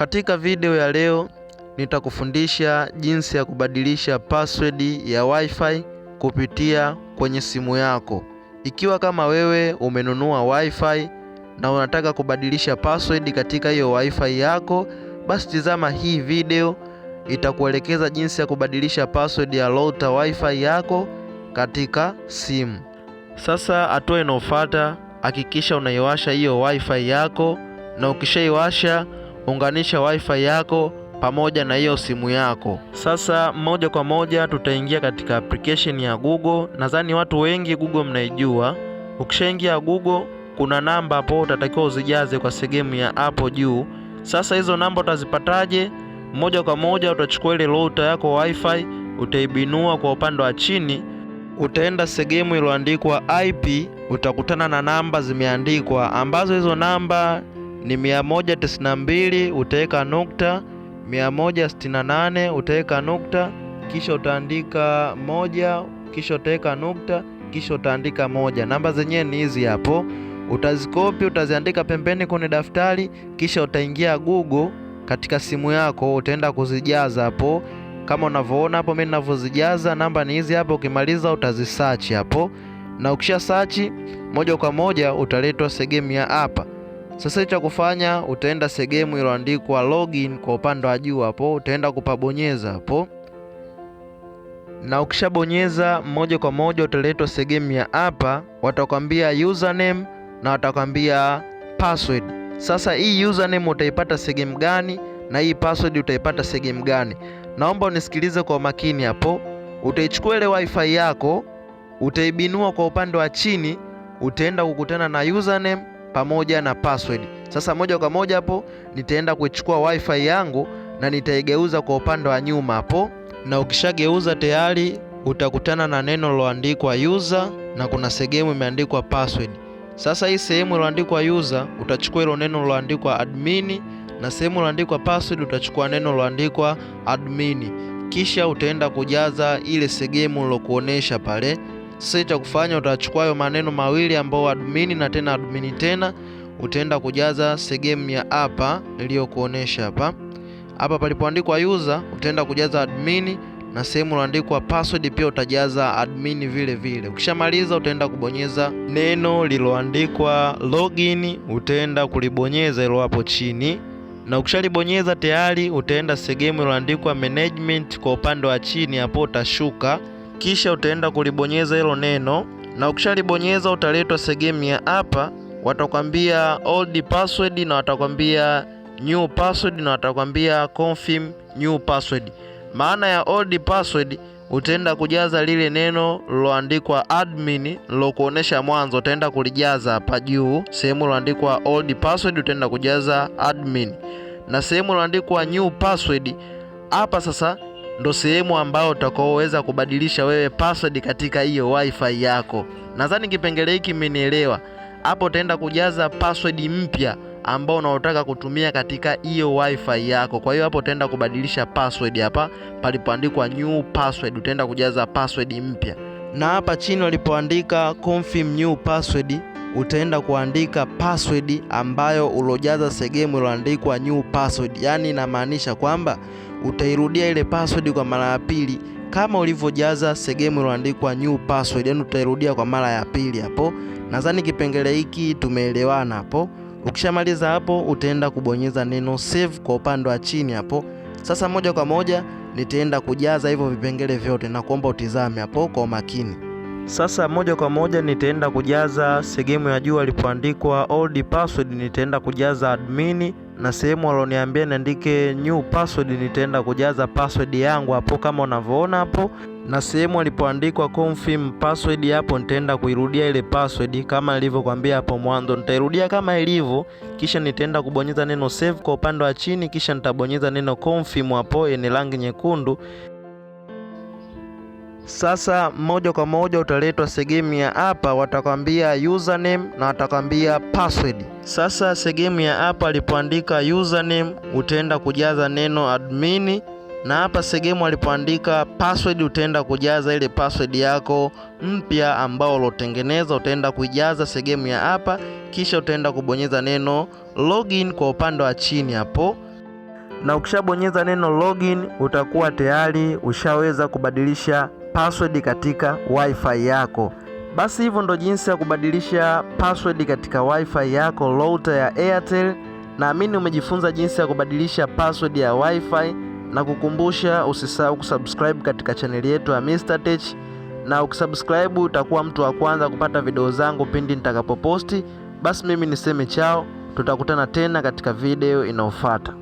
Katika video ya leo nitakufundisha jinsi ya kubadilisha password ya Wi-Fi kupitia kwenye simu yako. Ikiwa kama wewe umenunua Wi-Fi na unataka kubadilisha password katika hiyo Wi-Fi yako, basi tazama hii video, itakuelekeza jinsi ya kubadilisha password ya router Wi-Fi yako katika simu. Sasa hatua inayofuata, hakikisha unaiwasha hiyo Wi-Fi yako, na ukishaiwasha unganisha Wi-Fi yako pamoja na hiyo simu yako. Sasa moja kwa moja tutaingia katika application ya Google. Nadhani watu wengi Google mnaijua. Ukishaingia Google, kuna namba hapo utatakiwa uzijaze kwa sehemu ya hapo juu. Sasa hizo namba utazipataje? Moja kwa moja utachukua ile router yako Wi-Fi, utaibinua kwa upande wa chini, utaenda sehemu iliyoandikwa IP, utakutana na namba zimeandikwa, ambazo hizo namba ni 192, utaweka nukta, 168, utaweka nukta, kisha utaandika moja, kisha utaweka nukta, kisha utaandika moja. Namba zenyewe ni hizi hapo. Utazikopi, utaziandika pembeni kwenye daftari, kisha utaingia Google katika simu yako, utaenda kuzijaza hapo. Kama unavyoona hapo mimi ninavyozijaza, namba ni hizi hapo. Ukimaliza utazisearch hapo, na ukisha search moja kwa moja utaletwa sehemu ya hapa. Sasa cha kufanya, utaenda sehemu iliyoandikwa login kwa upande wa juu hapo, utaenda kupabonyeza hapo, na ukishabonyeza moja kwa moja utaletwa sehemu ya hapa. Watakwambia username na watakwambia password. Sasa hii username utaipata sehemu gani na hii password utaipata sehemu gani? Naomba unisikilize kwa makini hapo. Utaichukua ile Wi-Fi yako, utaibinua kwa upande wa chini, utaenda kukutana na username pamoja na password. Sasa moja kwa moja hapo nitaenda kuichukua Wi-Fi yangu na nitaigeuza kwa upande wa nyuma hapo, na ukishageuza tayari utakutana na neno liloandikwa user na kuna sehemu imeandikwa password. Sasa hii sehemu iliyoandikwa user utachukua ile neno liloandikwa admin, na sehemu iliyoandikwa password utachukua neno liloandikwa admin, kisha utaenda kujaza ile sehemu nilokuonesha pale. Sasa cha kufanya, utachukua hayo maneno mawili ambao admin na tena admin tena, utaenda kujaza sehemu ya hapa niliyokuonesha hapa. Hapa palipoandikwa user utaenda kujaza admin, na sehemu iliyoandikwa password pia utajaza admin vile vile. Ukishamaliza utaenda kubonyeza neno liloandikwa login, utaenda kulibonyeza hilo hapo chini, na ukishalibonyeza tayari utaenda sehemu iliyoandikwa management kwa upande wa chini hapo, utashuka kisha utaenda kulibonyeza hilo neno, na ukishalibonyeza utaletwa sehemu ya hapa. Watakwambia old password na watakwambia new password na watakwambia confirm new password. Maana ya old password, utaenda kujaza lile neno liloandikwa admin lilokuonesha mwanzo, utaenda kulijaza hapa juu. Sehemu iliyoandikwa old password utaenda kujaza admin, na sehemu iliyoandikwa new password hapa sasa ndo sehemu ambayo utakaoweza kubadilisha wewe password katika hiyo Wi-Fi yako. Nadhani kipengele hiki mmenielewa. Hapo utaenda kujaza password mpya ambao unaotaka kutumia katika hiyo Wi-Fi yako. Kwa hiyo hapo utaenda kubadilisha password hapa palipoandikwa new password, utaenda kujaza password mpya. Na hapa chini walipoandika confirm new password, utaenda kuandika password ambayo ulojaza sehemu iliyoandikwa new password. Yaani inamaanisha kwamba utairudia ile password kwa mara ya pili kama ulivyojaza sehemu iliyoandikwa new password, yaani utairudia kwa mara ya pili hapo. Nadhani kipengele hiki tumeelewana hapo. Ukishamaliza hapo utaenda kubonyeza neno save kwa upande wa chini hapo. Sasa moja kwa moja nitaenda kujaza hivyo vipengele vyote, na kuomba utizame hapo kwa makini. Sasa moja kwa moja nitaenda kujaza sehemu ya juu alipoandikwa old password, nitaenda kujaza admin, na sehemu walioniambia niandike new password nitaenda kujaza password yangu hapo kama unavyoona hapo, na sehemu alipoandikwa confirm password hapo nitaenda kuirudia ile password kama nilivyokuambia hapo mwanzo, nitairudia kama ilivyo, kisha nitaenda kubonyeza neno save kwa upande wa chini, kisha nitabonyeza neno confirm hapo yenye rangi nyekundu. Sasa moja kwa moja utaletwa sehemu ya hapa, watakwambia username na watakwambia password. Sasa sehemu ya hapa alipoandika username utaenda kujaza neno admin, na hapa sehemu alipoandika password utaenda kujaza ile password yako mpya ambao ulotengeneza, utaenda kuijaza sehemu ya hapa, kisha utaenda kubonyeza neno login kwa upande wa chini hapo. na ukishabonyeza neno login utakuwa tayari ushaweza kubadilisha password katika wifi yako. Basi hivyo ndo jinsi ya kubadilisha password katika wifi yako router ya Airtel. Naamini umejifunza jinsi ya kubadilisha password ya wifi, na kukumbusha usisahau kusubscribe katika chaneli yetu ya Mr Tech, na ukisubscribe utakuwa mtu wa kwanza kupata video zangu pindi nitakapoposti. Basi mimi niseme chao, tutakutana tena katika video inayofuata.